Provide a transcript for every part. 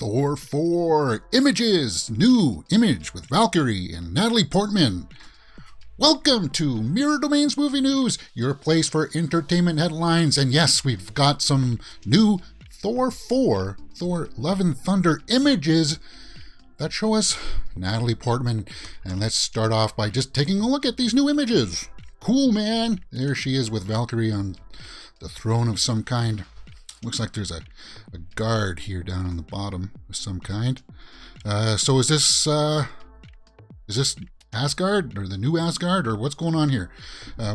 Thor 4 Images, new image with Valkyrie and Natalie Portman. Welcome to Mirror Domains Movie News, your place for entertainment headlines. And yes, we've got some new Thor 4, Thor Love and Thunder images that show us Natalie Portman. And let's start off by just taking a look at these new images. Cool, man. There she is with Valkyrie on the throne of some kind. Looks like there's a guard here down on the bottom of some kind. So is this Asgard, or the new Asgard, or what's going on here?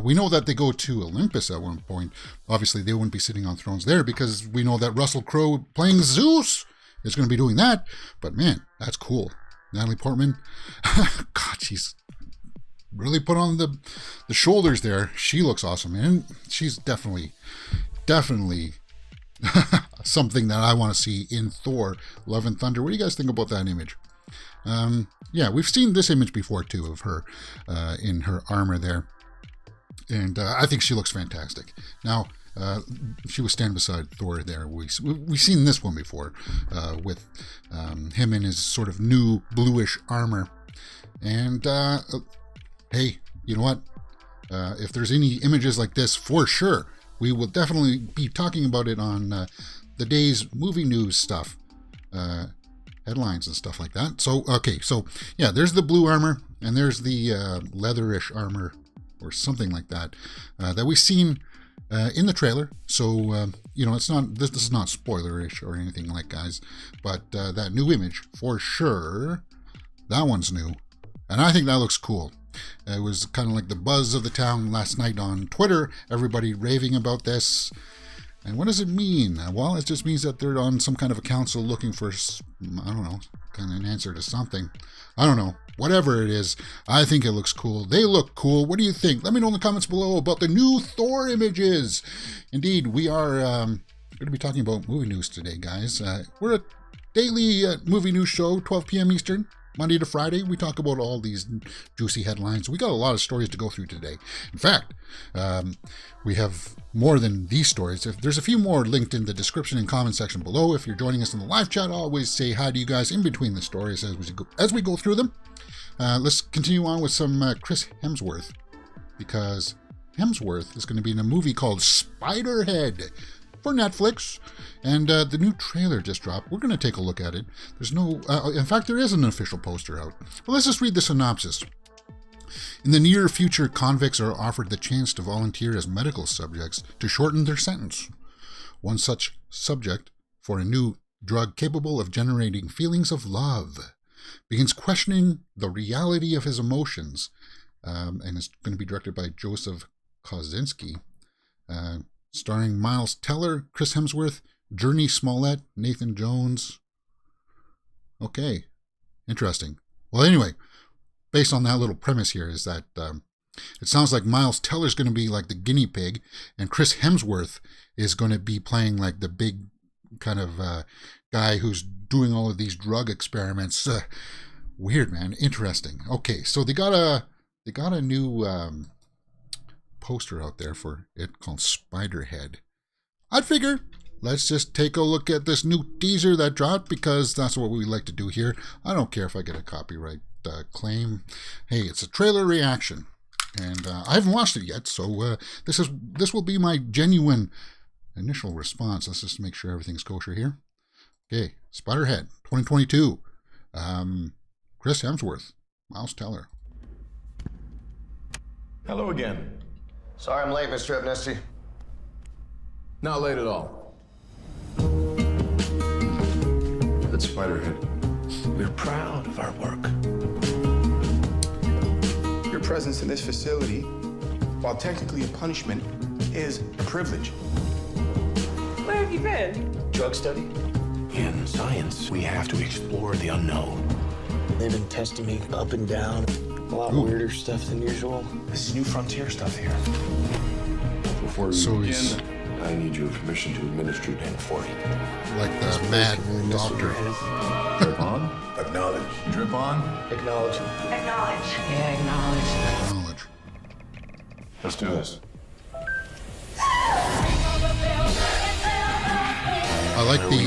We know that they go to Olympus at one point. Obviously, they wouldn't be sitting on thrones there because we know that Russell Crowe playing Zeus is going to be doing that. But man, that's cool. Natalie Portman, God, she's really put on the shoulders there. She looks awesome, and she's definitely something that I want to see in Thor Love and Thunder. What do you guys think about that image? Yeah, we've seen this image before too of her in her armor there, and I think she looks fantastic. Now, she was standing beside Thor there. We've seen this one before with him in his sort of new bluish armor. And hey, you know what? If there's any images like this, for sure, we will definitely be talking about it on the day's movie news stuff, headlines and stuff like that. So, okay, so yeah, there's the blue armor, and there's the leatherish armor, or something like that, that we've seen in the trailer. So, you know, it's not this is not spoilerish or anything like, guys, but that new image, for sure, that one's new, and I think that looks cool. It was kind of like the buzz of the town last night on Twitter, everybody raving about this. And what does it mean? Well, it just means that they're on some kind of a council looking for, I don't know, kind of an answer to something. I don't know. Whatever it is, I think it looks cool. They look cool. What do you think? Let me know in the comments below about the new Thor images. Indeed, we are going to be talking about movie news today, guys. We're a daily movie news show, 12 p.m. Eastern. Monday to Friday, we talk about all these juicy headlines. We got a lot of stories to go through today. In fact, we have more than these stories. There's a few more linked in the description and comment section below. If you're joining us in the live chat, I'll always say hi to you guys in between the stories as we go through them. Let's continue on with some Chris Hemsworth, because Hemsworth is going to be in a movie called Spiderhead for Netflix, and the new trailer just dropped. We're going to take a look at it. There's no, in fact, there is an official poster out. But let's just read the synopsis. In the near future, convicts are offered the chance to volunteer as medical subjects to shorten their sentence. One such subject, for a new drug capable of generating feelings of love, begins questioning the reality of his emotions, and it's going to be directed by Joseph Kosinski. Starring Miles Teller, Chris Hemsworth, Journey Smollett, Nathan Jones. Okay, interesting. Well, anyway, based on that little premise here is that it sounds like Miles Teller's going to be like the guinea pig, and Chris Hemsworth is going to be playing like the big kind of guy who's doing all of these drug experiments. Weird, man. Interesting. Okay, so they got a new poster out there for it called Spiderhead. I'd figure let's just take a look at this new teaser that dropped, because that's what we like to do here. I don't care if I get a copyright claim. Hey, it's a trailer reaction, and I haven't watched it yet, so this will be my genuine initial response. Let's just make sure everything's kosher here. Okay, Spiderhead 2022. Chris Hemsworth, Miles Teller. Hello again. Sorry I'm late, Mr. Amnesty. Not late at all. That's Spiderhead. We're proud of our work. Your presence in this facility, while technically a punishment, is a privilege. Where have you been? Drug study? In science, we have to explore the unknown. They've been testing me up and down. A lot weirder stuff than usual. This is new frontier stuff here. Before we begin, I need your permission to administer 1040. Like the mad doctor. Drip on. Acknowledge. Drip on. Acknowledge. Acknowledge. Yeah, acknowledge. Knowledge. Let's do this. I like the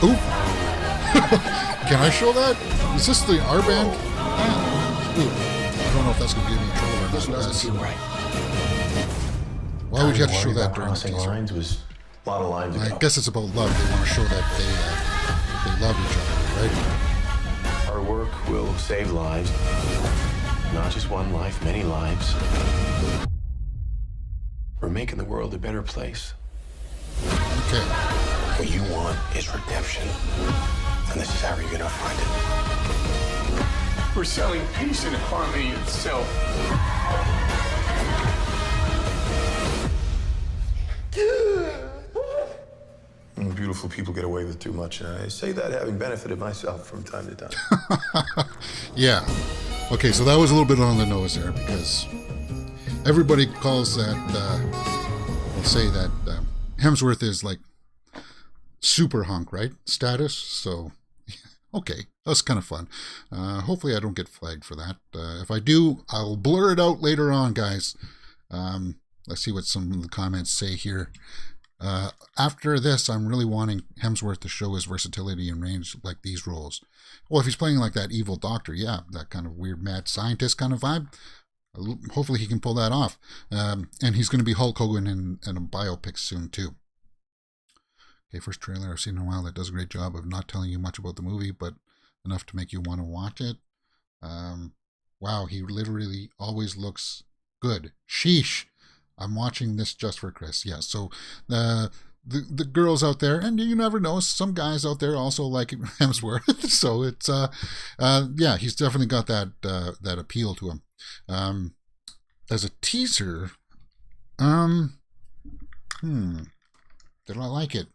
Oh, can I show that? Is this the R band? I don't know if that's going to get me in trouble or not. This doesn't seem right. Why would you have to show that during the crossing teaser? lines was a lot of lines ago. I guess it's about love. They want to show that they love each other, right? Our work will save lives. Not just one life, many lives. We're making the world a better place. Okay. What you want is redemption. And this is how you're gonna find it. We're selling peace and harmony itself. Beautiful people get away with too much, and I say that having benefited myself from time to time. Yeah. Okay, so that was a little bit on the nose there because everybody calls that, will say that Hemsworth is like super hunk, right? Status. So, okay, that's kind of fun. Hopefully I don't get flagged for that. If I do, I'll blur it out later on, guys. Let's see what some of the comments say here. After this, I'm really wanting Hemsworth to show his versatility and range like these roles. Well, if he's playing like that evil doctor, yeah, that kind of weird mad scientist kind of vibe, hopefully he can pull that off. And he's going to be Hulk Hogan in a biopic soon, too. Okay, first trailer I've seen in a while that does a great job of not telling you much about the movie, but enough to make you want to watch it. Wow, he literally always looks good. Sheesh. I'm watching this just for Chris. Yeah, so the girls out there, and you never know, some guys out there also like Hemsworth. So it's yeah, he's definitely got that appeal to him. As a teaser, did I like it?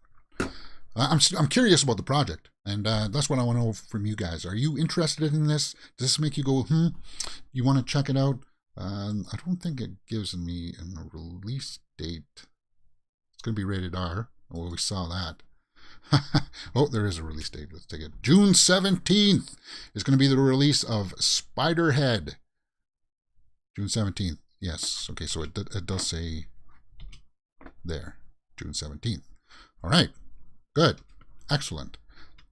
I'm curious about the project, and that's what I want to know from you guys. Are you interested in this? Does this make you go, you want to check it out? I don't think it gives me a release date. It's going to be rated R. Well, we saw that. Oh, there is a release date. Let's take it. June 17th is going to be the release of Spiderhead. June 17th. Yes. Okay, so it does say there. June 17th. All right. Good. Excellent.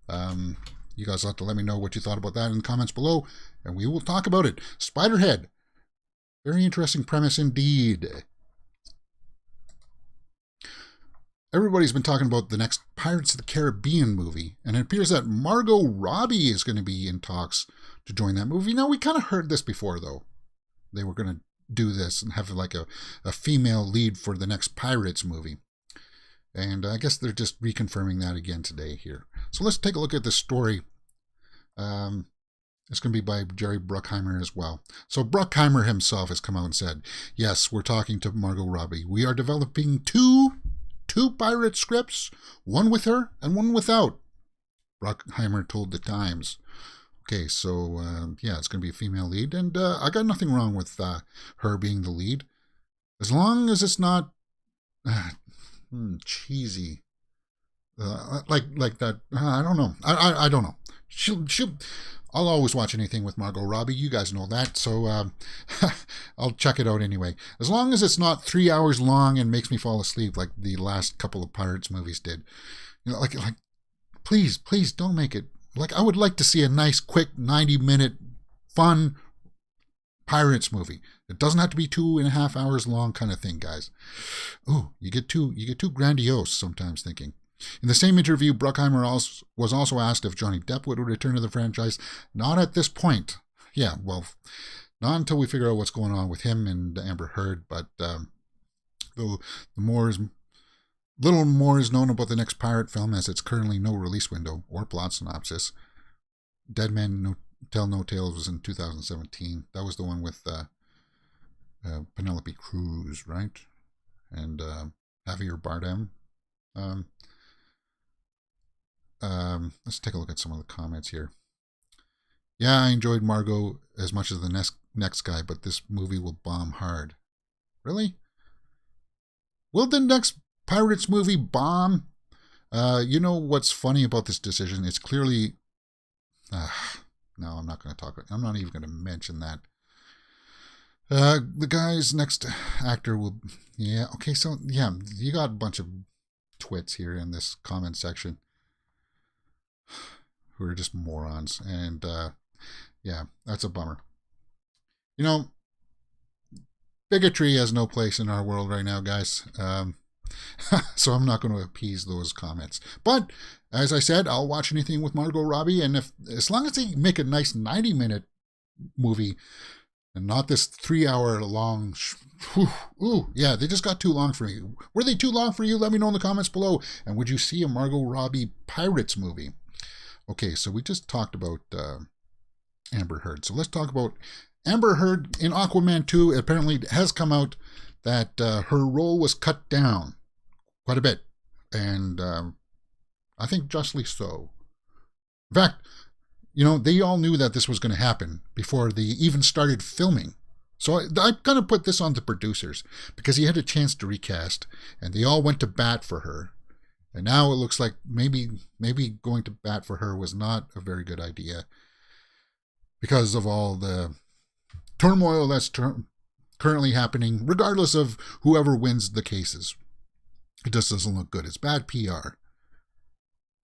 You guys will have to let me know what you thought about that in the comments below, and we will talk about it. Spiderhead. Very interesting premise indeed. Everybody's been talking about the next Pirates of the Caribbean movie, and it appears that Margot Robbie is going to be in talks to join that movie. Now, we kind of heard this before, though. They were going to do this and have like a female lead for the next Pirates movie. And I guess they're just reconfirming that again today here. So let's take a look at this story. It's going to be by Jerry Bruckheimer as well. So Bruckheimer himself has come out and said, yes, we're talking to Margot Robbie. We are developing two pirate scripts, one with her and one without. Bruckheimer told the Times. Okay, so yeah, it's going to be a female lead, and I got nothing wrong with her being the lead, as long as it's not cheesy, like that. I don't know. I don't know. I'll always watch anything with Margot Robbie. You guys know that, so I'll check it out anyway. As long as it's not 3 hours long and makes me fall asleep like the last couple of Pirates movies did. You know, like please don't make it. Like, I would like to see a nice, quick 90-minute, fun Pirates movie. It doesn't have to be 2.5 hours long, kind of thing, guys. Ooh, you get too grandiose sometimes thinking. In the same interview, Bruckheimer was also asked if Johnny Depp would return to the franchise. Not at this point. Yeah, well, not until we figure out what's going on with him and Amber Heard. But little more is known about the next pirate film, as it's currently no release window or plot synopsis. Dead Men Tell No Tales was in 2017. That was the one with Penelope Cruz, right? And Javier Bardem. Let's take a look at some of the comments here. Yeah, I enjoyed Margot as much as the next guy, but this movie will bomb hard. Really? Will the next Pirates movie bomb? You know what's funny about this decision? It's clearly... no, I'm not going to talk. I'm not even going to mention that. The guy's next actor will... Yeah, okay, so, yeah, you got a bunch of twits here in this comment section. who are just morons. And yeah, that's a bummer. You know, bigotry has no place in our world right now, guys. So I'm not going to appease those comments. But as I said, I'll watch anything with Margot Robbie, and as long as they make a nice 90-minute movie and not this 3-hour long. Ooh, yeah, they just got too long for me. Were they too long for you? Let me know in the comments below. And would you see a Margot Robbie Pirates movie? Okay, so we just talked about Amber Heard. So let's talk about Amber Heard in Aquaman 2. Apparently it has come out that her role was cut down quite a bit. And I think justly so. In fact, you know, they all knew that this was going to happen before they even started filming. So I'm going to put this on the producers because he had a chance to recast and they all went to bat for her. And now it looks like maybe going to bat for her was not a very good idea because of all the turmoil that's currently happening, regardless of whoever wins the cases. It just doesn't look good. It's bad PR.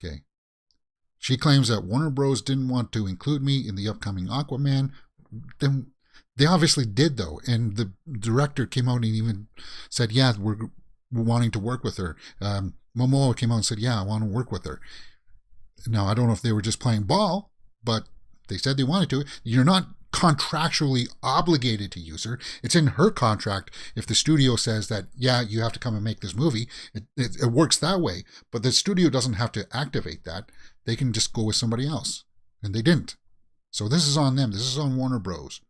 Okay. She claims that Warner Bros. Didn't want to include me in the upcoming Aquaman. Then they obviously did, though. And the director came out and even said, yeah, we're wanting to work with her. Momoa came out and said, yeah, I want to work with her. Now, I don't know if they were just playing ball, but they said they wanted to. You're not contractually obligated to use her. It's in her contract. If the studio says that, yeah, you have to come and make this movie, it works that way. But the studio doesn't have to activate that. They can just go with somebody else. And they didn't. So this is on them. This is on Warner Bros.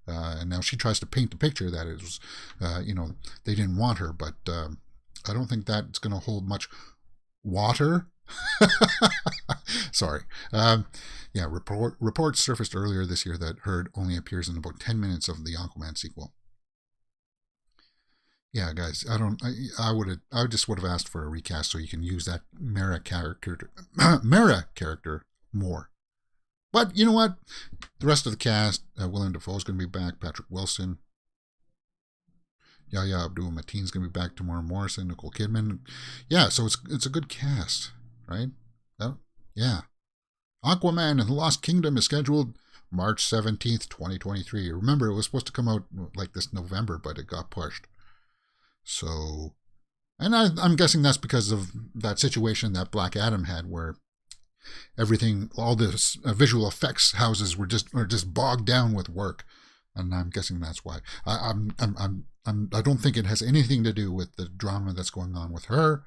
And now she tries to paint the picture that it was, they didn't want her. But I don't think that's going to hold much water. Sorry. Yeah, reports surfaced earlier this year that Heard only appears in about 10 minutes of the Aquaman sequel. Yeah, guys, I just would have asked for a recast so you can use that Mera character more. But you know what? The rest of the cast, Willem Dafoe is going to be back, Patrick Wilson, Yahya Abdul-Mateen's going to be back, Tamora Morrison, Nicole Kidman. Yeah, so it's a good cast, right? Yeah. Aquaman and the Lost Kingdom is scheduled March 17th, 2023. Remember, it was supposed to come out like this November, but it got pushed. So, and I'm guessing that's because of that situation that Black Adam had, where everything, all the visual effects houses were just bogged down with work, and I'm guessing that's why. I don't think it has anything to do with the drama that's going on with her.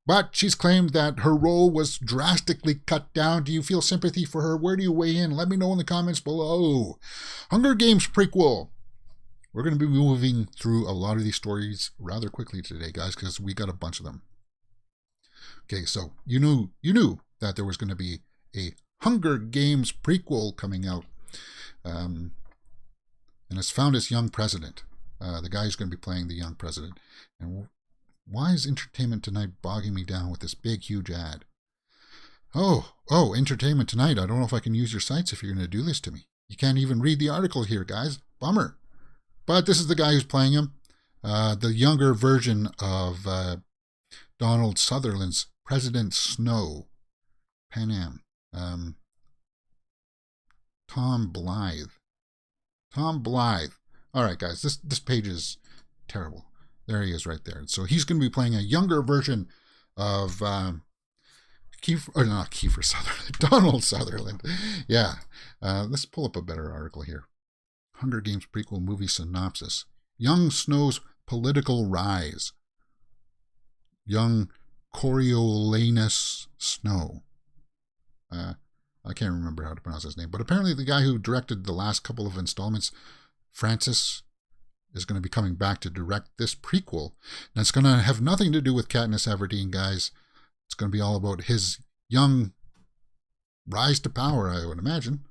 But she's claimed that her role was drastically cut down. Do you feel sympathy for her? Where do you weigh in? Let me know in the comments below. Hunger Games prequel. We're going to be moving through a lot of these stories rather quickly today, guys, because we got a bunch of them. Okay, so you knew that there was going to be a Hunger Games prequel coming out. And it's found its young president. The guy who's going to be playing the young president. And why is Entertainment Tonight bogging me down with this big, huge ad? Oh, Entertainment Tonight. I don't know if I can use your sites if you're going to do this to me. You can't even read the article here, guys. Bummer. But this is the guy who's playing him. The younger version of Donald Sutherland's President Snow. Pan Am. Tom Blythe. All right, guys. This page is terrible. There he is right there. So he's going to be playing a younger version of Kiefer Sutherland. Donald Sutherland. Yeah. Let's pull up a better article here. Hunger Games prequel movie synopsis. Young Snow's political rise. Young Coriolanus Snow. I can't remember how to pronounce his name, but apparently the guy who directed the last couple of installments, Francis, is going to be coming back to direct this prequel. And it's going to have nothing to do with Katniss Everdeen, guys. It's going to be all about his young rise to power, I would imagine,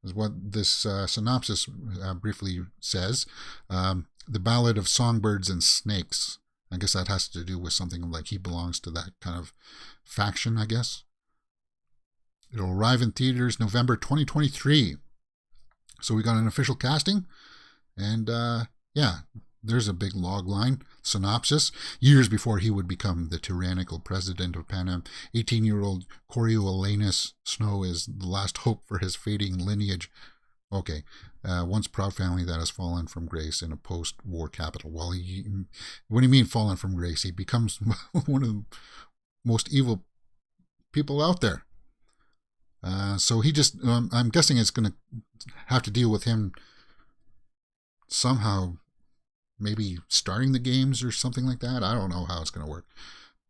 is what this synopsis briefly says. The Ballad of Songbirds and Snakes. I guess that has to do with something like he belongs to that kind of faction, I guess. It'll arrive in theaters November 2023. So we got an official casting. And yeah, there's a big log line synopsis. Years before he would become the tyrannical president of Panem, 18-year-old Coriolanus Snow is the last hope for his fading lineage. Okay, once proud family that has fallen from grace in a post-war capital. Well, what do you mean fallen from grace? He becomes one of the most evil people out there. So he just, I'm guessing it's going to have to deal with him somehow, maybe starting the games or something like that. I don't know how it's going to work.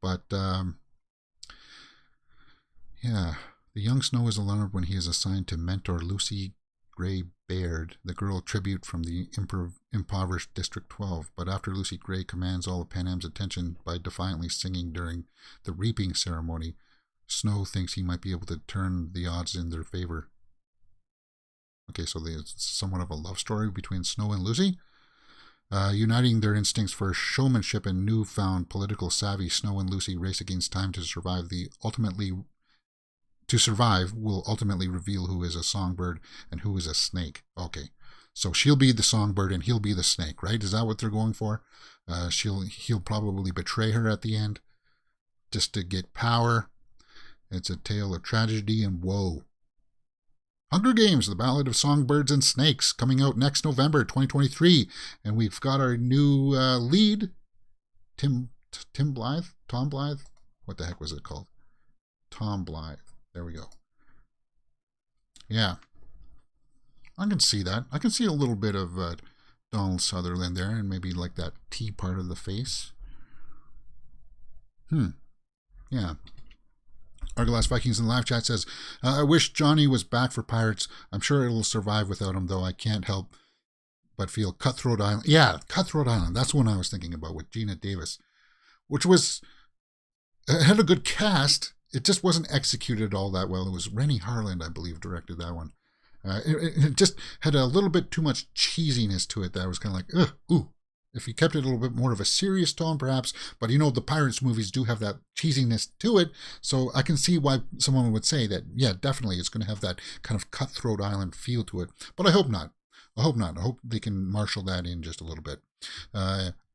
But, yeah, the young Snow is alarmed when he is assigned to mentor Lucy Gray Baird, the girl tribute from the impoverished District 12. But after Lucy Gray commands all of Panem's attention by defiantly singing during the reaping ceremony, Snow thinks he might be able to turn the odds in their favor. Okay, so there's somewhat of a love story between Snow and Lucy. Uniting their instincts for showmanship and newfound political savvy, Snow and Lucy race against time to survive. To survive will ultimately reveal who is a songbird and who is a snake. Okay, so she'll be the songbird and he'll be the snake, right? Is that what they're going for? He'll probably betray her at the end just to get power. It's a tale of tragedy and woe. Hunger Games, The Ballad of Songbirds and Snakes, coming out next November 2023. And we've got our new lead, Tom Blythe? What the heck was it called? Tom Blythe. There we go. Yeah. I can see that. I can see a little bit of Donald Sutherland there, and maybe like that T part of the face. Yeah. Arglass Vikings in the live chat says, I wish Johnny was back for Pirates. I'm sure it'll survive without him, though I can't help but feel Cutthroat Island. Yeah, Cutthroat Island. That's one I was thinking about with Gina Davis, which had a good cast. It just wasn't executed all that well. It was Rennie Harland, I believe, directed that one. It just had a little bit too much cheesiness to it that I was kind of like, ugh, ooh. If you kept it a little bit more of a serious tone, perhaps. But the Pirates movies do have that cheesiness to it. So I can see why someone would say that, yeah, definitely it's going to have that kind of Cutthroat Island feel to it. But I hope not. I hope they can marshal that in just a little bit.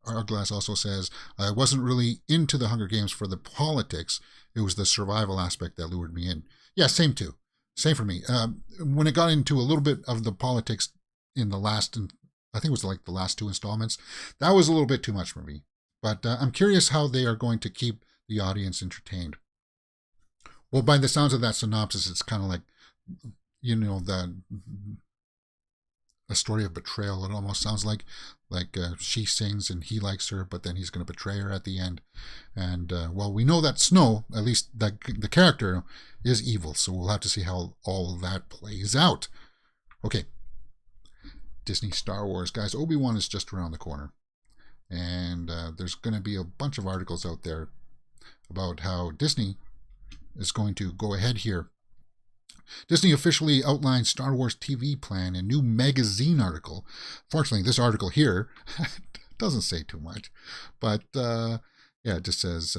Arglass also says, I wasn't really into the Hunger Games for the politics. It was the survival aspect that lured me in. Yeah, same too. Same for me. When it got into a little bit of the politics in the last, I think it was like the last two installments, that was a little bit too much for me. But I'm curious how they are going to keep the audience entertained. Well, by the sounds of that synopsis, it's kind of like, a story of betrayal. It almost sounds like she sings and he likes her, but then he's going to betray her at the end. And well, we know that Snow, at least that the character, is evil, so we'll have to see how all of that plays out. Okay, Disney Star Wars, guys. Obi-Wan is just around the corner, and there's going to be a bunch of articles out there about how Disney is going to go ahead here. Disney officially outlined Star Wars TV plan in new magazine article. Fortunately, this article here doesn't say too much. But, yeah, it just says,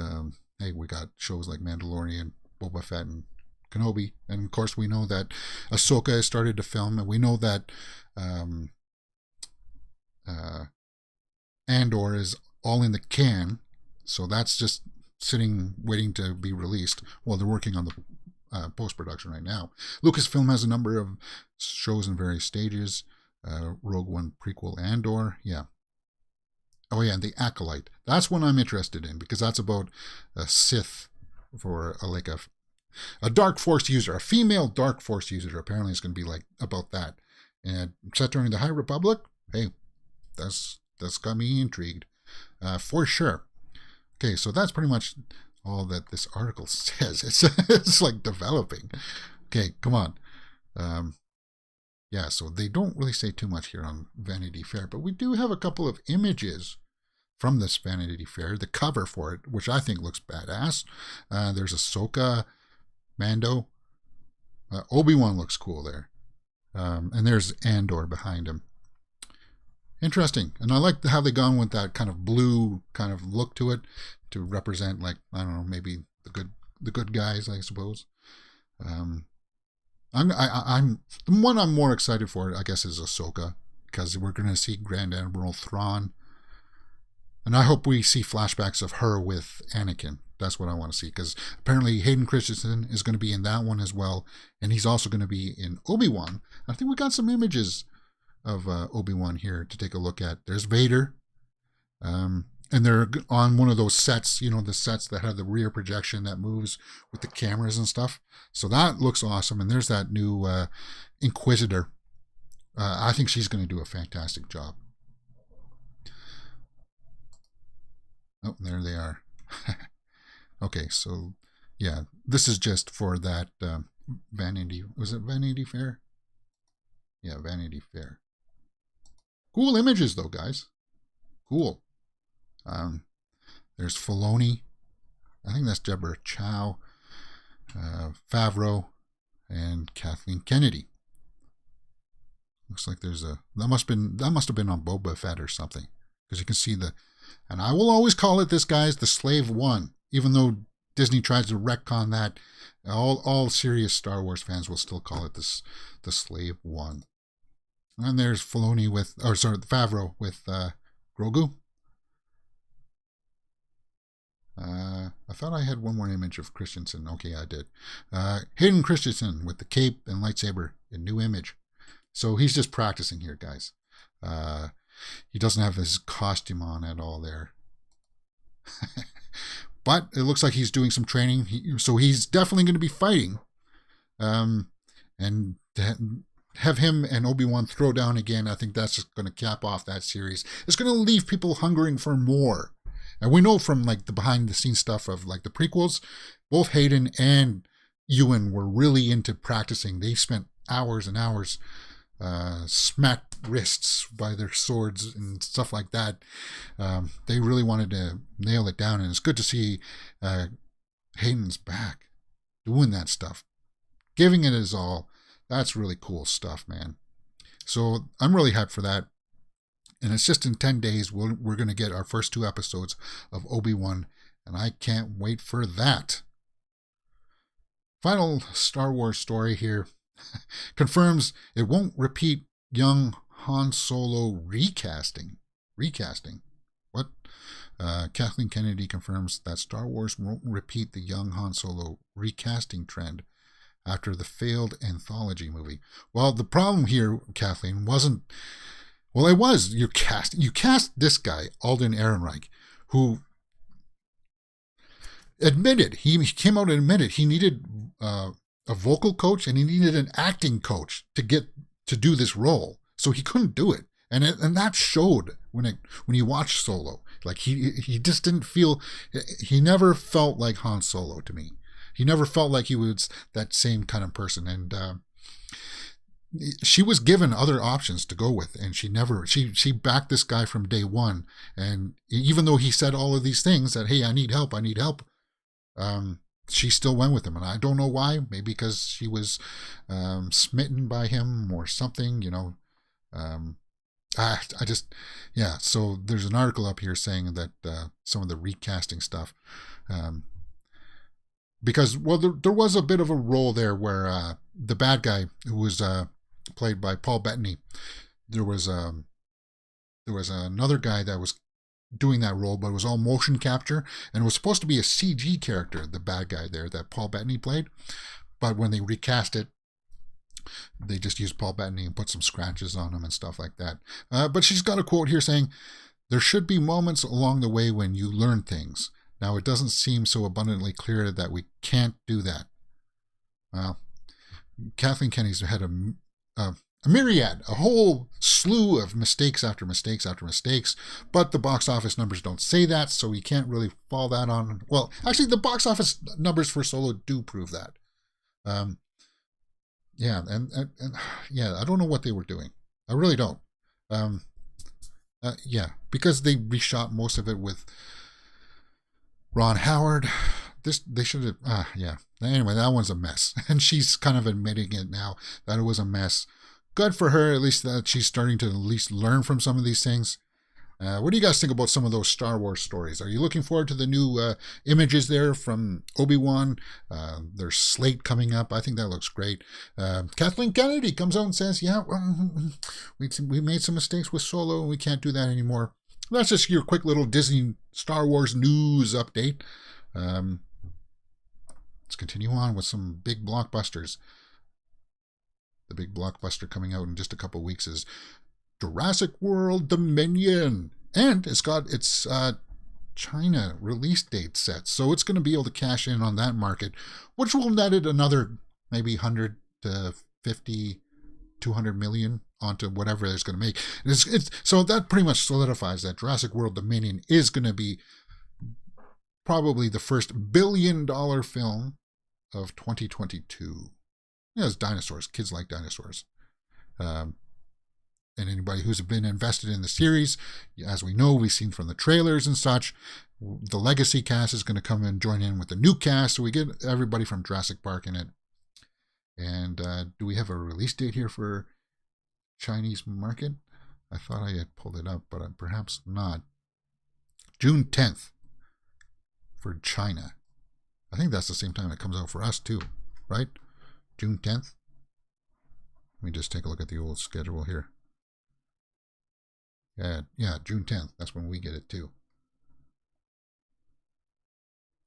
hey, we got shows like Mandalorian, Boba Fett, and Kenobi. And, of course, we know that Ahsoka has started to film. And we know that Andor is all in the can. So that's just sitting, waiting to be released. Well, they're working on the post-production right now. Lucasfilm has a number of shows in various stages. Rogue One, Prequel, Andor. Yeah. Oh yeah, and The Acolyte. That's one I'm interested in because that's about a Sith for a Dark Force user, a female Dark Force user. Apparently it's going to be like about that. And set during the High Republic. Hey, that's got me intrigued. For sure. Okay, so that's pretty much all that this article says. It's like developing. Okay, come on. Yeah, so they don't really say too much here on Vanity Fair, but we do have a couple of images from this Vanity Fair, the cover for it, which I think looks badass. There's Ahsoka, Mando. Obi-Wan looks cool there. And there's Andor behind him. Interesting. And I like how they gone with that kind of blue kind of look to it to represent, like, I don't know, maybe the good guys, I suppose. I'm the one I'm more excited for, I guess, is Ahsoka, because we're going to see Grand Admiral Thrawn. And I hope we see flashbacks of her with Anakin. That's what I want to see, because apparently Hayden Christensen is going to be in that one as well, and he's also going to be in Obi-Wan. I think we got some images of Obi-Wan here to take a look at. There's Vader, and they're on one of those sets, you know, the sets that have the rear projection that moves with the cameras and stuff. So that looks awesome. And there's that new Inquisitor. I think she's going to do a fantastic job. Oh, there they are. Okay, so yeah, this is just for that Vanity. Was it Vanity Fair? Yeah, Vanity Fair. Cool images though, guys. Cool. There's Filoni. I think that's Deborah Chow, Favreau, and Kathleen Kennedy. Looks like there's a that must have been on Boba Fett or something, because you can see the, and I will always call it this, guys, the Slave One, even though Disney tries to retcon that. All serious Star Wars fans will still call it this the Slave One. And there's Filoni with, or sorry, Favreau with Grogu. I thought I had one more image of Christensen. Okay, I did. Hayden Christensen with the cape and lightsaber, a new image. So he's just practicing here, guys. He doesn't have his costume on at all there. But it looks like he's doing some training. So he's definitely going to be fighting. And to have him and Obi-Wan throw down again, I think that's just going to cap off that series. It's going to leave people hungering for more. And we know from like the behind the scenes stuff of like the prequels, both Hayden and Ewan were really into practicing. They spent hours and hours smacked wrists by their swords and stuff like that. They really wanted to nail it down, and it's good to see Hayden's back doing that stuff, giving it his all. That's really cool stuff, man. So I'm really hyped for that. And it's just in 10 days, we're going to get our first 2 episodes of Obi-Wan, and I can't wait for that. Final Star Wars story here confirms it won't repeat young Han Solo recasting. What? Kathleen Kennedy confirms that Star Wars won't repeat the young Han Solo recasting trend after the failed anthology movie. Well, the problem here, Kathleen, wasn't... Well, it was. You cast this guy, Alden Ehrenreich, who admitted, he came out and admitted he needed a vocal coach and he needed an acting coach to do this role. So he couldn't do it. And that showed when you watch Solo. Like he just didn't feel, he never felt like Han Solo to me. He never felt like he was that same kind of person. And she was given other options to go with, and she backed this guy from day one. And even though he said all of these things that, hey, I need help, she still went with him. And I don't know why. Maybe because she was smitten by him or something, you know. So there's an article up here saying that some of the recasting stuff, because, well, there was a bit of a role there where the bad guy, who was played by Paul Bettany, there was another guy that was doing that role, but it was all motion capture, and it was supposed to be a CG character, the bad guy there that Paul Bettany played. But when they recast it, they just used Paul Bettany and put some scratches on him and stuff like that. But she's got a quote here saying, "There should be moments along the way when you learn things. Now, it doesn't seem so abundantly clear that we can't do that." Well, Kathleen Kennedy's had a myriad, a whole slew of mistakes after mistakes after mistakes, but the box office numbers don't say that, so we can't really fall that on. Well, actually, the box office numbers for Solo do prove that. Yeah, and I don't know what they were doing. I really don't. Because they reshot most of it with Ron Howard. They should have. Anyway, that one's a mess, and she's kind of admitting it now that it was a mess. Good for her, at least that she's starting to at least learn from some of these things. What do you guys think about some of those Star Wars stories? Are you looking forward to the new images there from Obi-Wan? There's Slate coming up. I think that looks great. Kathleen Kennedy comes out and says, yeah, we made some mistakes with Solo, and we can't do that anymore. that's just your quick little Disney Star Wars news update. Let's continue on with some big blockbusters. The big blockbuster coming out in just a couple weeks is Jurassic World Dominion. And it's got its China release date set. So it's going to be able to cash in on that market, which will net it another maybe 100 to 50, 200 million onto whatever it's going to make. So that pretty much solidifies that Jurassic World Dominion is going to be probably the first $1 billion film of 2022. Yeah, it's dinosaurs. Kids like dinosaurs. And anybody who's been invested in the series, as we know, we've seen from the trailers and such, the legacy cast is going to come and join in with the new cast. So we get everybody from Jurassic Park in it. And do we have a release date here for Chinese market? I thought I had pulled it up, but perhaps not. June 10th for China. I think that's the same time it comes out for us too, right? June 10th. Let me just take a look at the old schedule here. Yeah, June 10th. That's when we get it too.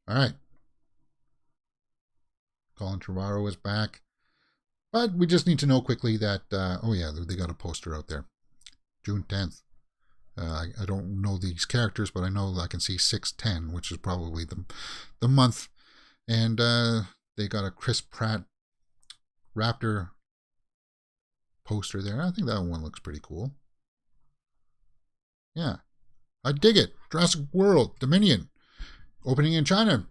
All right. Colin Trevorrow is back. But we just need to know quickly that, they got a poster out there. June 10th. I don't know these characters, but I know I can see 6/10, which is probably the month. And they got a Chris Pratt Raptor poster there. I think that one looks pretty cool. Yeah. I dig it. Jurassic World Dominion. Opening in China.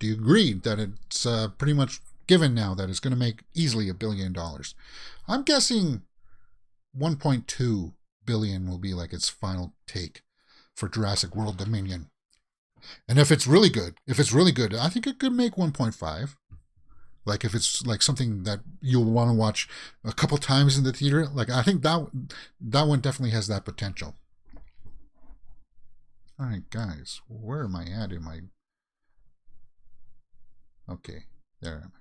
Do you agree that it's pretty much given now that it's going to make easily $1 billion? I'm guessing 1.2 billion will be like its final take for Jurassic World Dominion. And if it's really good, I think it could make 1.5. Like if it's like something that you'll want to watch a couple times in the theater, like I think that one definitely has that potential. All right, guys, where am I at in my... Okay, there.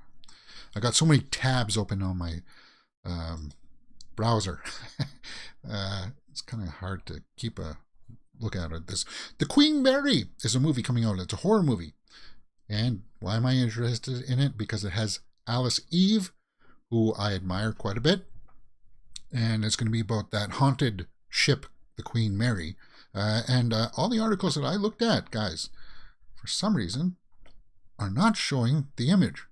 I got so many tabs open on my browser. It's kind of hard to keep a look at this. The Queen Mary is a movie coming out. It's a horror movie. And why am I interested in it? Because it has Alice Eve, who I admire quite a bit. And it's going to be about that haunted ship, the Queen Mary. And all the articles that I looked at, guys, for some reason, are not showing the image.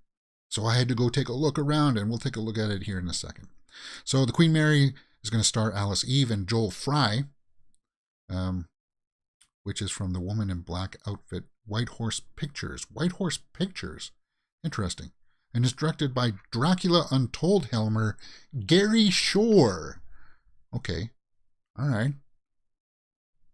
So I had to go take a look around, and we'll take a look at it here in a second. So the Queen Mary is going to star Alice Eve and Joel Fry, which is from the Woman in Black outfit White Horse Pictures. White Horse Pictures. Interesting. And is directed by Dracula Untold helmer Gary Shore. Okay. All right.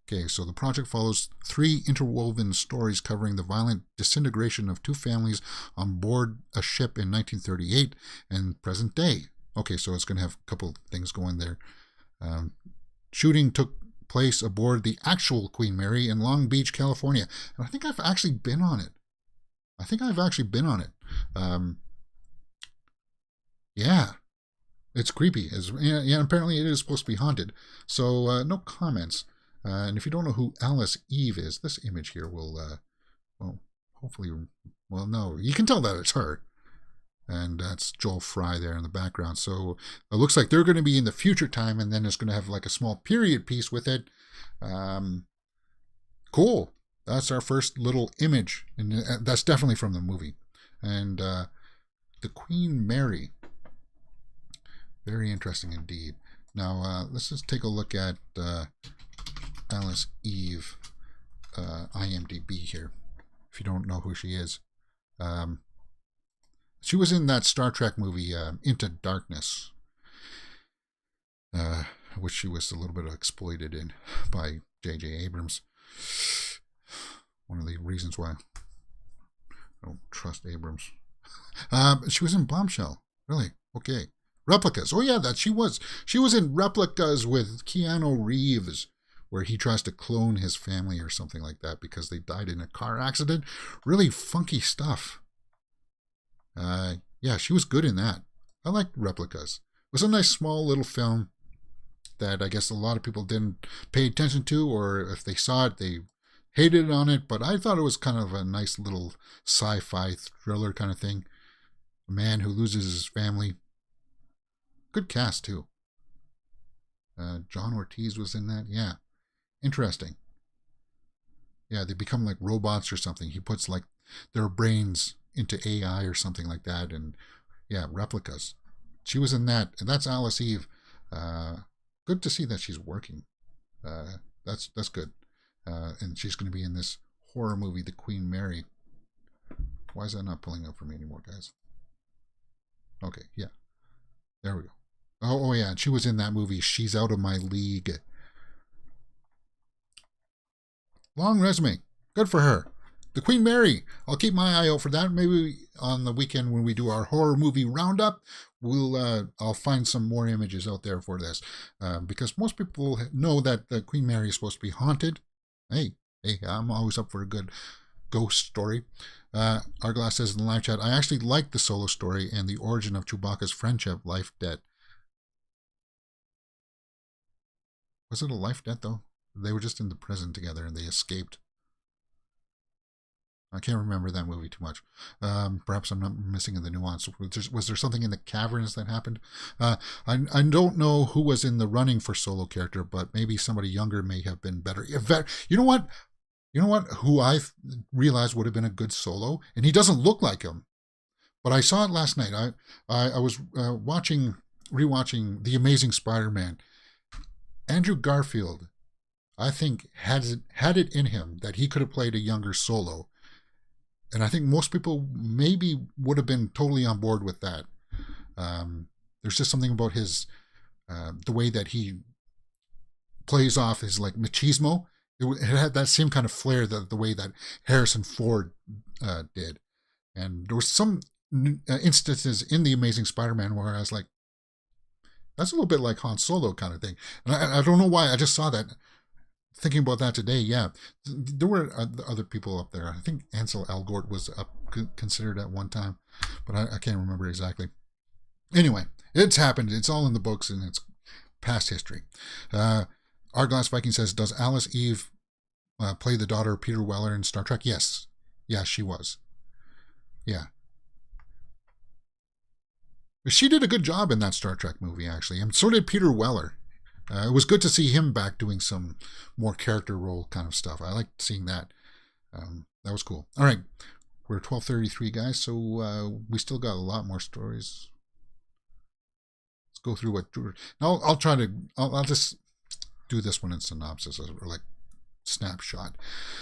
Okay, so the project follows 3 interwoven stories covering the violent disintegration of 2 families on board a ship in 1938 and present day. Okay, so it's going to have a couple things going there. Shooting took place aboard the actual Queen Mary in Long Beach, California. And I think I've actually been on it. Yeah. It's creepy. Apparently it is supposed to be haunted. So no comments. And if you don't know who Alice Eve is, this image here will, hopefully, no, you can tell that it's her. And that's Joel Fry there in the background. So it looks like they're going to be in the future time, and then it's going to have like a small period piece with it. Cool. That's our first little image. And that's definitely from the movie. And the Queen Mary. Very interesting indeed. Now, let's just take a look at Alice Eve IMDb here, if you don't know who she is. She was in that Star Trek movie Into Darkness, which she was a little bit exploited in by J.J. Abrams. One of the reasons why I don't trust Abrams. She was in Bombshell. Really? Okay. Replicas. Oh yeah, that she was. She was in Replicas with Keanu Reeves, where he tries to clone his family or something like that because they died in a car accident. Really funky stuff. Yeah, she was good in that. I liked Replicas. It was a nice small little film. that I guess a lot of people didn't pay attention to, or if they saw it, they hated on it. But I thought it was kind of a nice little sci-fi thriller kind of thing. A man who loses his family. Good cast too. John Ortiz was in that. Yeah, interesting. Yeah, they become like robots or something. He puts like their brains into AI or something like that, and yeah, replicas. She was in that, and that's Alice Eve. Good to see that she's working. That's good. And she's going to be in this horror movie, The Queen Mary. Why is that not pulling up for me anymore, guys? Okay, yeah, there we go. Oh yeah, and she was in that movie, She's Out of My League. Long resume. Good for her. The Queen Mary. I'll keep my eye out for that. Maybe on the weekend when we do our horror movie roundup, I'll find some more images out there for this. Because most people know that the Queen Mary is supposed to be haunted. Hey, I'm always up for a good ghost story. Arglass says in the live chat, I actually like the Solo story and the origin of Chewbacca's friendship, life debt. Was it a life debt though? They were just in the prison together and they escaped. I can't remember that movie too much. Perhaps I'm not missing the nuance. Was there something in the caverns that happened? I don't know who was in the running for Solo character, but maybe somebody younger may have been better. You know what? Who I realized would have been a good Solo, and he doesn't look like him, but I saw it last night. I was rewatching The Amazing Spider-Man. Andrew Garfield, I think, had it in him that he could have played a younger Solo. And I think most people maybe would have been totally on board with that. There's just something about his, the way that he plays off his like machismo. It had that same kind of flair the way that Harrison Ford did. And there were some instances in The Amazing Spider-Man where I was like, that's a little bit like Han Solo kind of thing. And I don't know why. I just saw that. Thinking about that today, yeah. There were other people up there. I think Ansel Elgort was considered at one time, but I can't remember exactly. Anyway, it's happened. It's all in the books, and it's past history. Arglass Viking says, does Alice Eve play the daughter of Peter Weller in Star Trek? Yes. Yeah, she was. Yeah. She did a good job in that Star Trek movie, actually. And so did Peter Weller. It was good to see him back doing some more character role kind of stuff. I liked seeing that. That was cool. All right. We're 12:33, guys, so we still got a lot more stories. Let's go through what... I'll just do this one in synopsis, or like snapshot.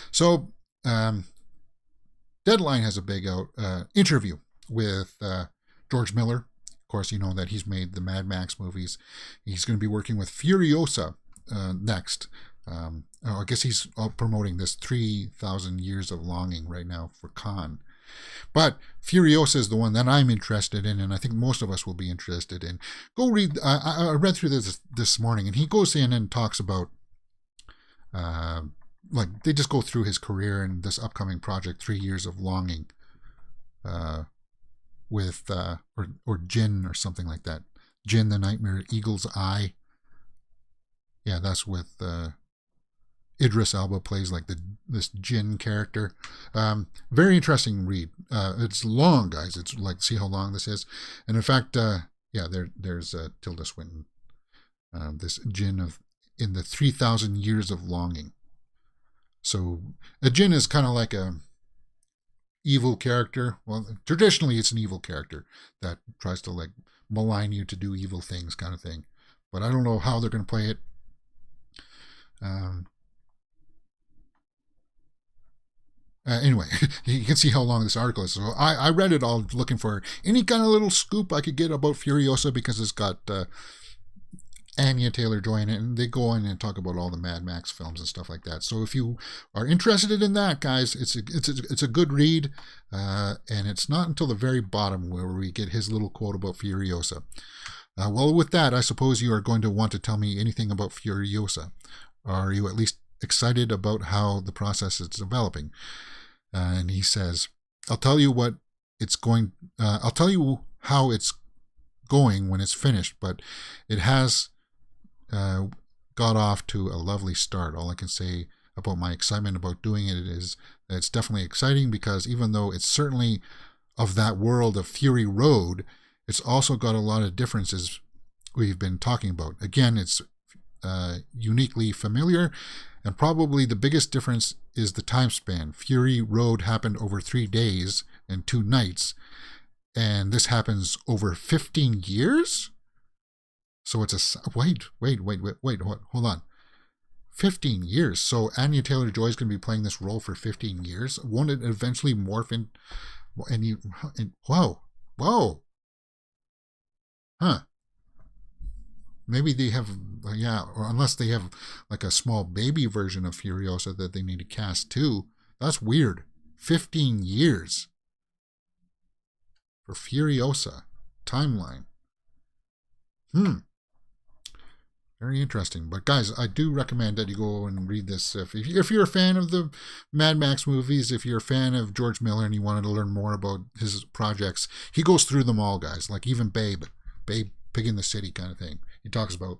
So, Deadline has a big interview with George Miller. Of course, you know that he's made the Mad Max movies. He's going to be working with Furiosa next. I guess he's promoting this 3,000 Years of Longing right now for Cannes. But Furiosa is the one that I'm interested in, and I think most of us will be interested in. Go read. I read through this morning, and he goes in and talks about, like, they just go through his career and this upcoming project, 3 Years of Longing. With or Jinn or something like that. Jinn the Nightmare Eagle's Eye. Yeah, that's with Idris Elba plays like this Jinn character. Very interesting read. It's long, guys. It's like, see how long this is. And in fact, there's Tilda Swinton. This Jinn in the 3,000 Years of Longing. So a Jinn is kind of like a evil character. Well, traditionally it's an evil character that tries to like malign you to do evil things kind of thing. But I don't know how they're going to play it. Anyway, you can see how long this article is. So I read it all looking for any kind of little scoop I could get about Furiosa, because it's got Anya Taylor-Joy in it, and they go in and talk about all the Mad Max films and stuff like that. So if you are interested in that, guys, it's a good read, and it's not until the very bottom where we get his little quote about Furiosa. Well, with that, I suppose you are going to want to tell me anything about Furiosa. Are you at least excited about how the process is developing? And he says, I'll tell you how it's going when it's finished, but it has got off to a lovely start. All I can say about my excitement about doing it is that it's definitely exciting, because even though it's certainly of that world of Fury Road, it's also got a lot of differences we've been talking about. Again, it's uniquely familiar, and probably the biggest difference is the time span. Fury Road happened over 3 days and 2 nights, and this happens over 15 years? So it's a... Wait, hold on. 15 years. So Anya Taylor-Joy is going to be playing this role for 15 years? Won't it eventually morph in... Whoa. Huh. Maybe they have... or unless they have like a small baby version of Furiosa that they need to cast too. That's weird. 15 years. For Furiosa. Timeline. Very interesting. But guys, I do recommend that you go and read this. If you're a fan of the Mad Max movies, if you're a fan of George Miller and you wanted to learn more about his projects, he goes through them all, guys. Like even Babe, Pig in the City kind of thing. He talks about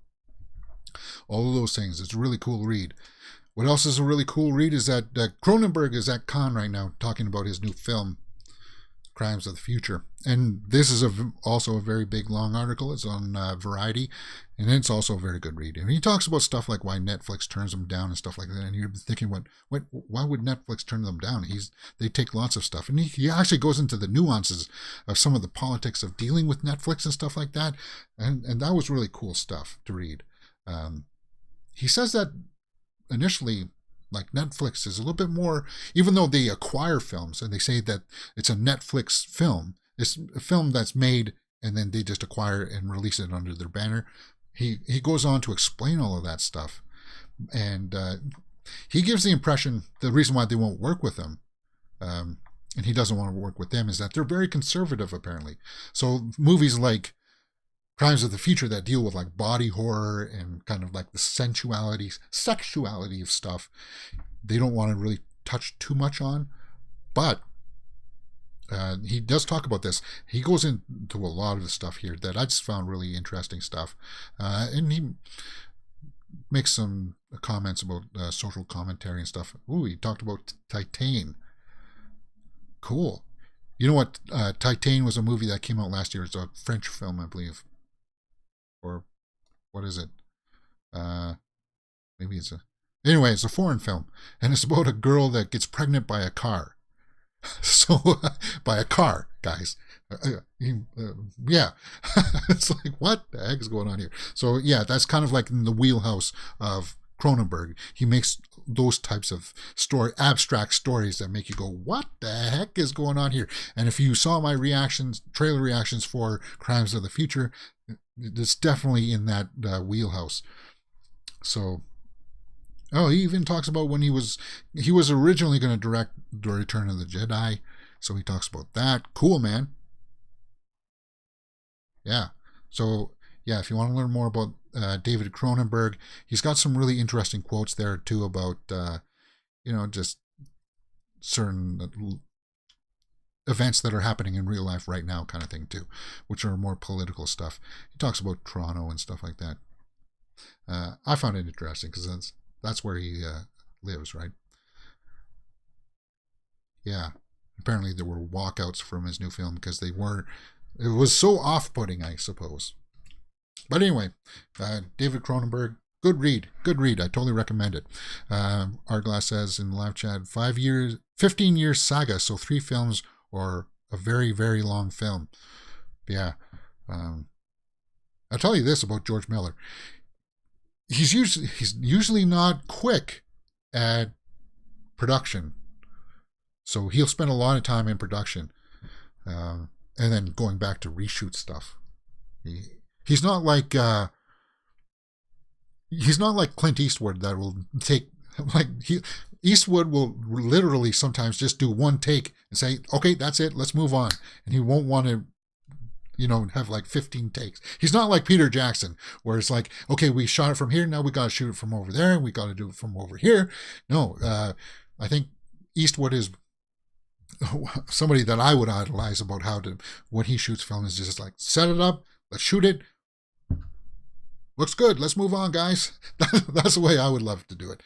all of those things. It's a really cool read. What else is a really cool read is that Cronenberg is at Cannes right now talking about his new film, Crimes of the Future. And this is also a very big, long article. It's on Variety, and it's also a very good read. And he talks about stuff like why Netflix turns them down and stuff like that. And you're thinking, why would Netflix turn them down? They take lots of stuff. And he actually goes into the nuances of some of the politics of dealing with Netflix and stuff like that. And that was really cool stuff to read. He says that initially, like Netflix is a little bit more, even though they acquire films and they say that it's a Netflix film, it's a film that's made and then they just acquire it and release it under their banner. He goes on to explain all of that stuff. And he gives the impression the reason why they won't work with him, and he doesn't want to work with them, is that they're very conservative, apparently. So movies like Crimes of the Future that deal with like body horror and kind of like the sexuality of stuff, they don't want to really touch too much on. But he does talk about this. He goes into a lot of the stuff here that I just found really interesting stuff. And he makes some comments about social commentary and stuff. Ooh, he talked about Titane. Cool. You know what? Titane was a movie that came out last year. It's a French film, I believe. Or what is it? Maybe it's anyway, it's a foreign film, and it's about a girl that gets pregnant by a car. So by a car, guys. Yeah. It's like, what the heck is going on here? So yeah, that's kind of like in the wheelhouse of Cronenberg. He makes those types of abstract stories that make you go, what the heck is going on here? And if you saw my trailer reactions for Crimes of the Future, it's definitely in that wheelhouse. So, he even talks about when he was originally going to direct The Return of the Jedi. So he talks about that. Cool, man. Yeah. So, yeah, if you want to learn more about David Cronenberg, he's got some really interesting quotes there too about, just certain events that are happening in real life right now kind of thing too, which are more political stuff. He talks about Toronto and stuff like that. I found it interesting because that's where he lives, right? Yeah. Apparently there were walkouts from his new film because it was so off-putting, I suppose. But anyway, David Cronenberg, good read. I totally recommend it. Arglass says in the live chat, 15 years saga, so 3 films or a very, very long film. Yeah. I'll tell you this about George Miller. He's usually not quick at production. So he'll spend a lot of time in production. And then going back to reshoot stuff. He's not like Clint Eastwood that will take Eastwood will literally sometimes just do one take and say, okay, that's it, let's move on. And he won't want to, have like 15 takes. He's not like Peter Jackson, where it's like, okay, we shot it from here, now we got to shoot it from over there, and we got to do it from over here. No, I think Eastwood is somebody that I would idolize about when he shoots film is just like, set it up, let's shoot it, looks good. Let's move on, guys. That's the way I would love to do it.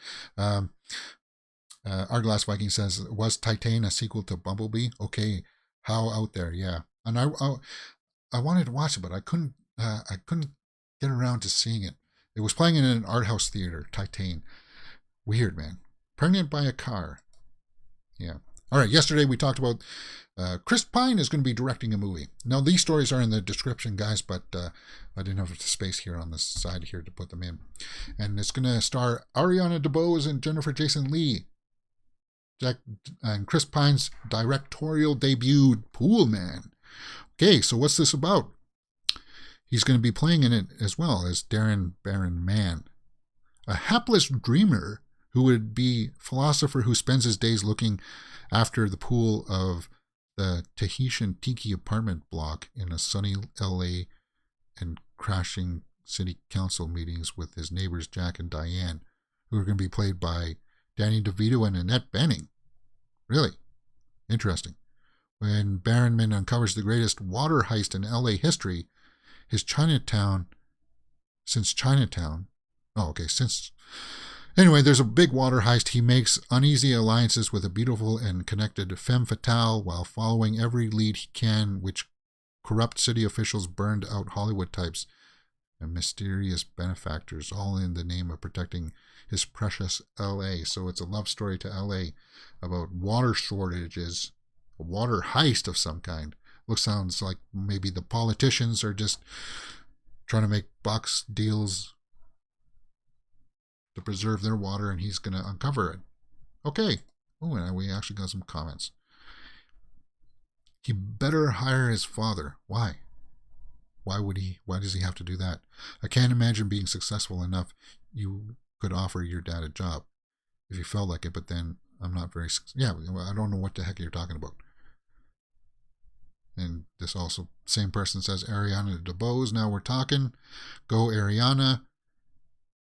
Arglass Viking says, was Titan a sequel to Bumblebee? Okay, how out there? Yeah, and I wanted to watch it, but I couldn't get around to seeing it. It was playing in an art house theater. Titan, weird, man. Pregnant by a car. Yeah. All right. Yesterday we talked about Chris Pine is going to be directing a movie. Now these stories are in the description, guys, but I didn't have the space here on this side here to put them in. And it's going to star Ariana DeBose and Jennifer Jason Leigh. And Chris Pine's directorial debut, Pool Man. Okay, so what's this about? He's going to be playing in it as well as Darren Barron Mann, a hapless dreamer who would be philosopher who spends his days looking after the pool of the Tahitian Tiki apartment block in a sunny LA and crashing city council meetings with his neighbors Jack and Diane, who are going to be played by Danny DeVito and Annette Bening. Really? Interesting. When Barronman uncovers the greatest water heist in LA history, Anyway, there's a big water heist. He makes uneasy alliances with a beautiful and connected femme fatale while following every lead he can, which corrupt city officials, burned out Hollywood types, and mysterious benefactors, all in the name of protecting his precious LA. So it's a love story to LA about water shortages, a water heist of some kind. Sounds like maybe the politicians are just trying to make bucks deals to preserve their water, and he's going to uncover it. Okay. Oh, and we actually got some comments. He better hire his father. Why? Why does he have to do that? I can't imagine being successful enough you could offer your dad a job if you felt like it, but then I'm not very... Yeah, I don't know what the heck you're talking about. And this also, same person says, Ariana DeBose, now we're talking. Go Ariana.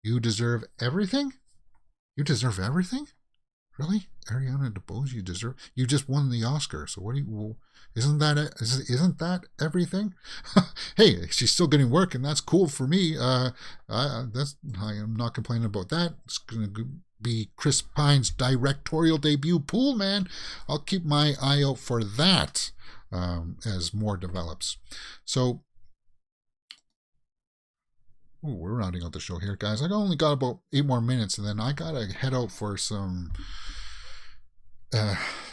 You deserve everything? You deserve everything? Really? Ariana DeBose, you just won the Oscar. So what do you, isn't that everything? Hey, she's still getting work, and that's cool for me. I am not complaining about that. It's going to be Chris Pine's directorial debut, Pool Man. I'll keep my eye out for that as more develops. So, we're rounding out the show here, guys. I only got about 8 more minutes, and then I got to head out for some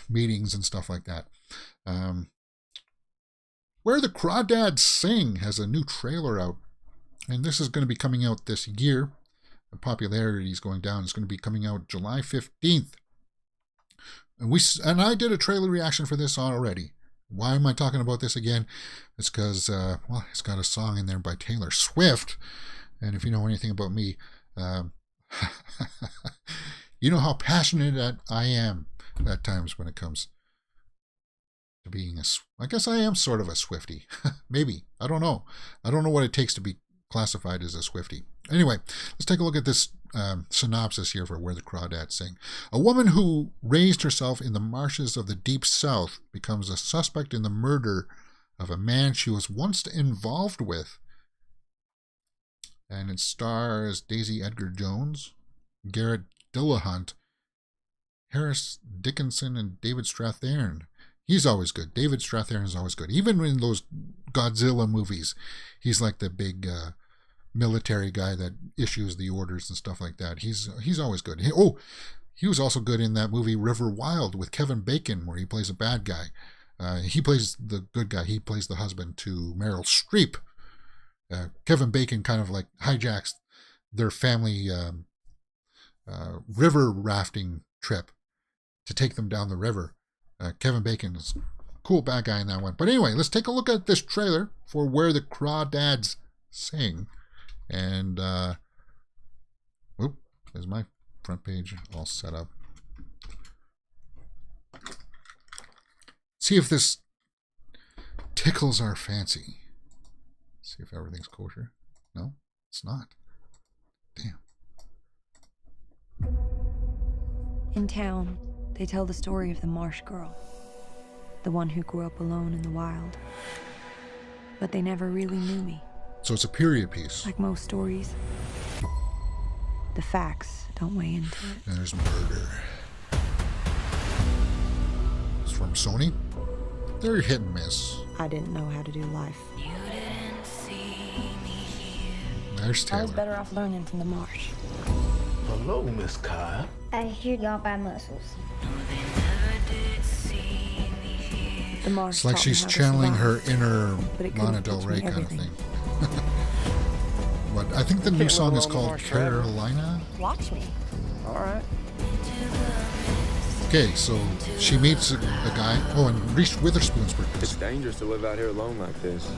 meetings and stuff like that. Where the Crawdads Sing has a new trailer out, and this is going to be coming out this year. The popularity is going down. It's going to be coming out July 15th. And I did a trailer reaction for this already. Why am I talking about this again? It's because, it's got a song in there by Taylor Swift. And if you know anything about me, you know how passionate I am at times when it comes to being I guess I am sort of a Swiftie. Maybe. I don't know. I don't know what it takes to be classified as a Swiftie. Anyway, let's take a look at this synopsis here for Where the Crawdads Sing. A woman who raised herself in the marshes of the Deep South becomes a suspect in the murder of a man she was once involved with. And it stars Daisy Edgar Jones, Garrett Dillahunt, Harris Dickinson, and David Strathairn. He's always good. David Strathairn is always good. Even in those Godzilla movies, he's like the big military guy that issues the orders and stuff like that. He's always good. He was also good in that movie River Wild with Kevin Bacon, where he plays a bad guy. He plays the good guy. He plays the husband to Meryl Streep. Kevin Bacon kind of like hijacks their family river rafting trip to take them down the river. Kevin Bacon is a cool bad guy in that one. But anyway, let's take a look at this trailer for Where the Crawdads Sing. And, there's my front page all set up. See if this tickles our fancy. See if everything's kosher. No, it's not. Damn. In town, they tell the story of the marsh girl, the one who grew up alone in the wild. But they never really knew me. So it's a period piece. Like most stories, the facts don't weigh into it. And there's murder. It's from Sony. They're hit and miss. I didn't know how to do life. There's I was Taylor. better off learning from the marsh. Hello, Miss Kyle. I hear y'all buy muscles. The marsh It's like taught me she's how to channeling survive, her inner but it couldn't Lana Del teach Rey me kind of everything. thing. But I think the new song is called Carolina. Watch me. All right. Okay, so she meets a guy. Oh, and Reese Witherspoon's It's produced. dangerous to live out here alone like this.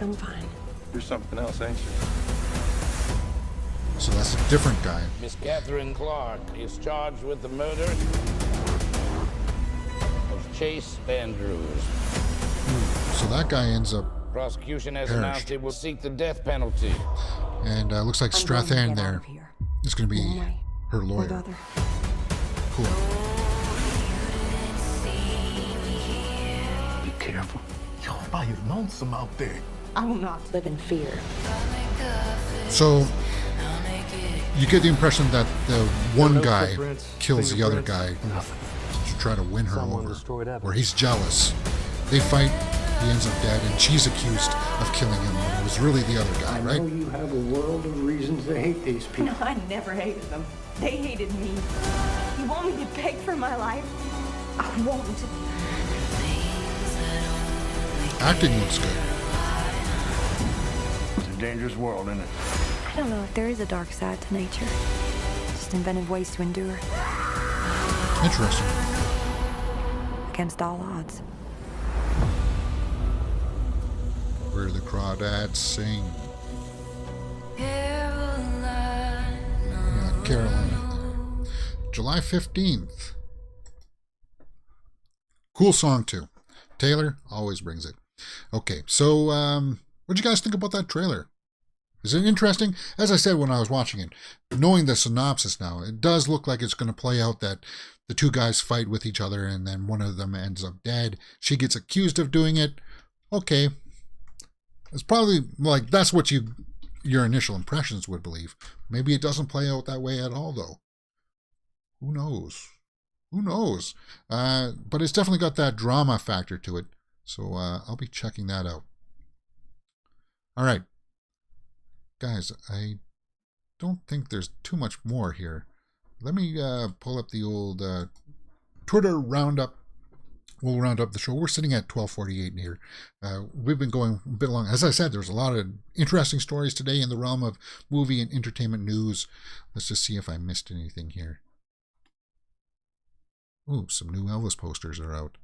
I'm fine. You're something else, ain't you? So that's a different guy. Miss Catherine Clark is charged with the murder of Chase Andrews. So that guy ends up, Prosecution has Perished. announced it will seek the death penalty. and looks like I'm going to Strathairn get out there of here. is going to be One way her or the lawyer. other. Cool. Be careful. Y'all you lonesome out there. I will not live in fear. So you get the impression that the one guy kills the other guy to try to win her over, or he's jealous. They fight, he ends up dead, and she's accused of killing him when it was really the other guy, right? you have a world of reasons to hate these people. No, I never hated them. They hated me. You want me to beg for my life? I won't. Acting looks good. It's a dangerous world, isn't it? I don't know if there is a dark side to nature. Just invented ways to endure Interesting. against all odds. Where the Crawdads sing. Yeah, Carolina. July 15th. Cool song, too. Taylor always brings it. Okay, so what do you guys think about that trailer? Is it interesting? As I said when I was watching it, knowing the synopsis now, it does look like it's going to play out that the two guys fight with each other and then one of them ends up dead. She gets accused of doing it. Okay. It's probably like that's what your initial impressions would believe. Maybe it doesn't play out that way at all, though. Who knows? Who knows? But it's definitely got that drama factor to it. So I'll be checking that out. All right. Guys, I don't think there's too much more here. Let me pull up the old Twitter roundup. We'll round up the show. We're sitting at 12:48 here. We've been going a bit long. As I said, there's a lot of interesting stories today in the realm of movie and entertainment news. Let's just see if I missed anything here. Ooh, some new Elvis posters are out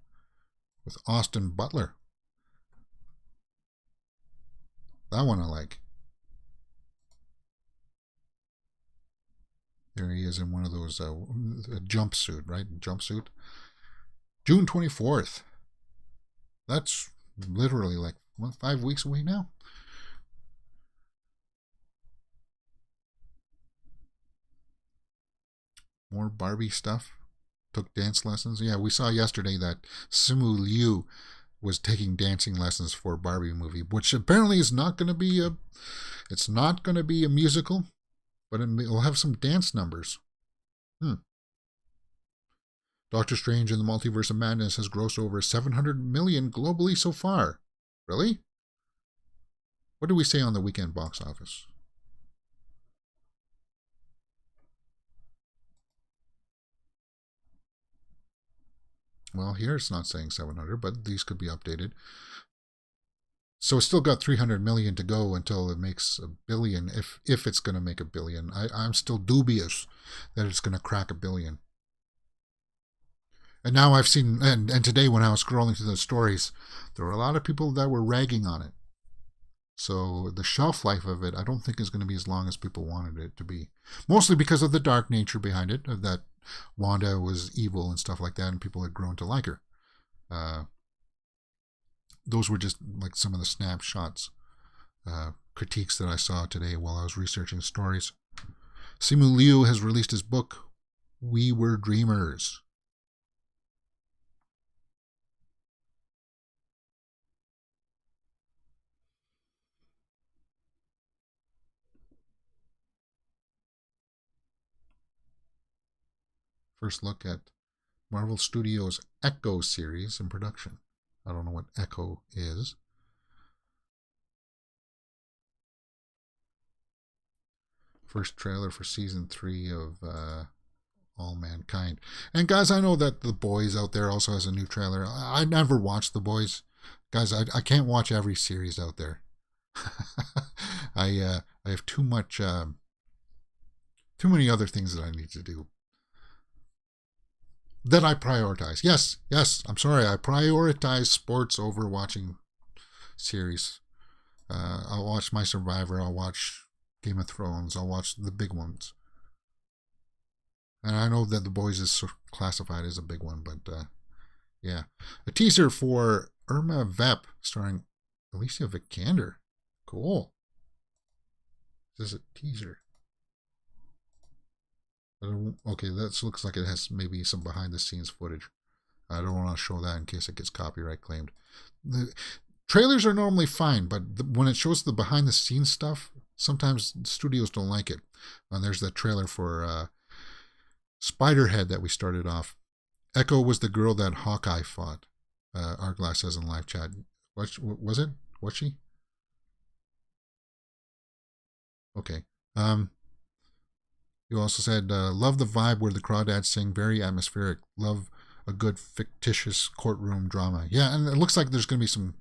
with Austin Butler. That one I like. There he is in one of those jumpsuit, right? Jumpsuit. June 24th. That's literally like 5 weeks away now. More Barbie stuff. Took dance lessons. Yeah, we saw yesterday that Simu Liu was taking dancing lessons for a Barbie movie, which apparently is not going to be it's not going to be a musical, but it'll have some dance numbers. Doctor Strange in the Multiverse of Madness has grossed over 700 million globally so far. Really? What do we say on the weekend box office? Well, here it's not saying 700, but these could be updated. So it's still got 300 million to go until it makes $1 billion, if it's going to make $1 billion. I'm still dubious that it's going to crack $1 billion. And now I've seen, and today when I was scrolling through the stories, there were a lot of people that were ragging on it. So the shelf life of it, I don't think is going to be as long as people wanted it to be. Mostly because of the dark nature behind it, of that Wanda was evil and stuff like that, and people had grown to like her. Those were just like some of the snapshots, critiques that I saw today while I was researching stories. Simu Liu has released his book, We Were Dreamers. First look at Marvel Studios' Echo series in production. I don't know what Echo is. First trailer for season 3 of All Mankind. And guys, I know that The Boys out there also has a new trailer. I never watched The Boys. Guys, I can't watch every series out there. I have too many other things that I need to do. That I prioritize. Yes, I'm sorry. I prioritize sports over watching series. I'll watch My Survivor. I'll watch Game of Thrones. I'll watch the big ones. And I know that The Boys is classified as a big one, but yeah. A teaser for Irma Vep starring Alicia Vikander. Cool. This is a teaser. Okay, that looks like it has maybe some behind the scenes footage. I don't want to show that in case it gets copyright claimed. The trailers are normally fine, but when it shows the behind the scenes stuff, sometimes studios don't like it. And there's that trailer for Spiderhead that we started off. Echo was the girl that Hawkeye fought. Arglass says in live chat. What was it? Was she? Okay. You also said, love the vibe where the Crawdads sing, very atmospheric. Love a good fictitious courtroom drama. Yeah, and it looks like there's going to be some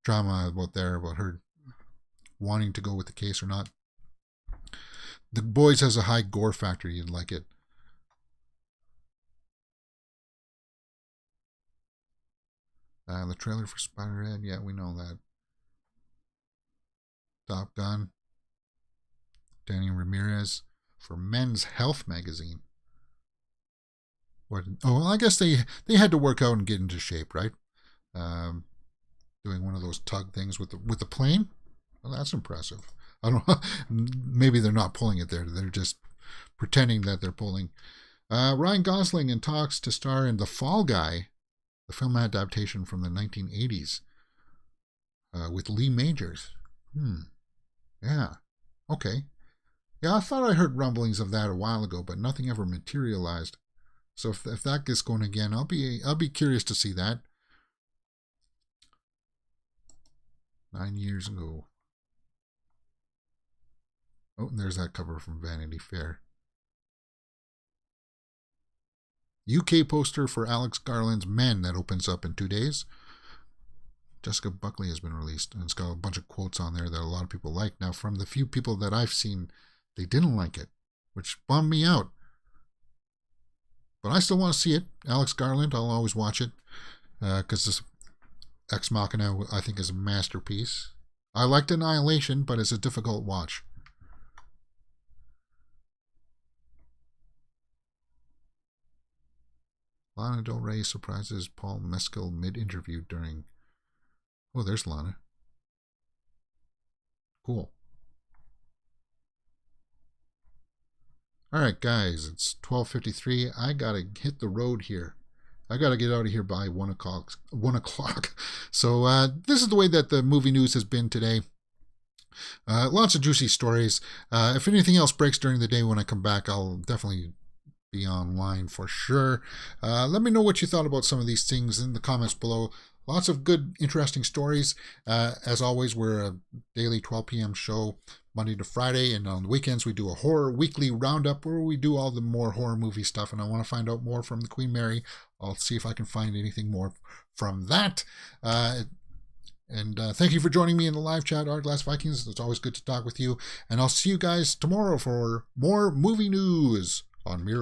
drama about her wanting to go with the case or not. The Boys has a high gore factor. You'd like it. The trailer for Spiderhead, yeah, we know that. Top Gun. Danny Ramirez for Men's Health magazine. What? Oh, I guess they had to work out and get into shape, right? Doing one of those tug things with the plane. Well, that's impressive. I don't know. Maybe they're not pulling it there. They're just pretending that they're pulling. Ryan Gosling in talks to star in The Fall Guy, the film adaptation from the 1980s, with Lee Majors. Yeah. Okay. Yeah, I thought I heard rumblings of that a while ago, but nothing ever materialized. So if that gets going again, I'll be curious to see that. 9 years ago. Oh, and there's that cover from Vanity Fair. UK poster for Alex Garland's Men that opens up in 2 days. Jessica Buckley has been released, and it's got a bunch of quotes on there that a lot of people like. Now, from the few people that I've seen, they didn't like it, which bummed me out. But I still want to see it. Alex Garland, I'll always watch it, because this Ex Machina, I think, is a masterpiece. I liked Annihilation, but it's a difficult watch. Lana Del Rey surprises Paul Mescal mid-interview during... Oh, there's Lana. Cool. All right, guys, it's 12:53. I got to hit the road here. I got to get out of here by 1 o'clock. 1 o'clock. So this is the way that the movie news has been today. Lots of juicy stories. If anything else breaks during the day when I come back, I'll definitely be online for sure. Let me know what you thought about some of these things in the comments below. Lots of good, interesting stories. As always, we're a daily 12 p.m. show, Monday to Friday, and on the weekends we do a horror weekly roundup where we do all the more horror movie stuff, and I want to find out more from the Queen Mary. I'll see if I can find anything more from that. And thank you for joining me in the live chat, Hourglass Vikings. It's always good to talk with you, and I'll see you guys tomorrow for more movie news on Mirror.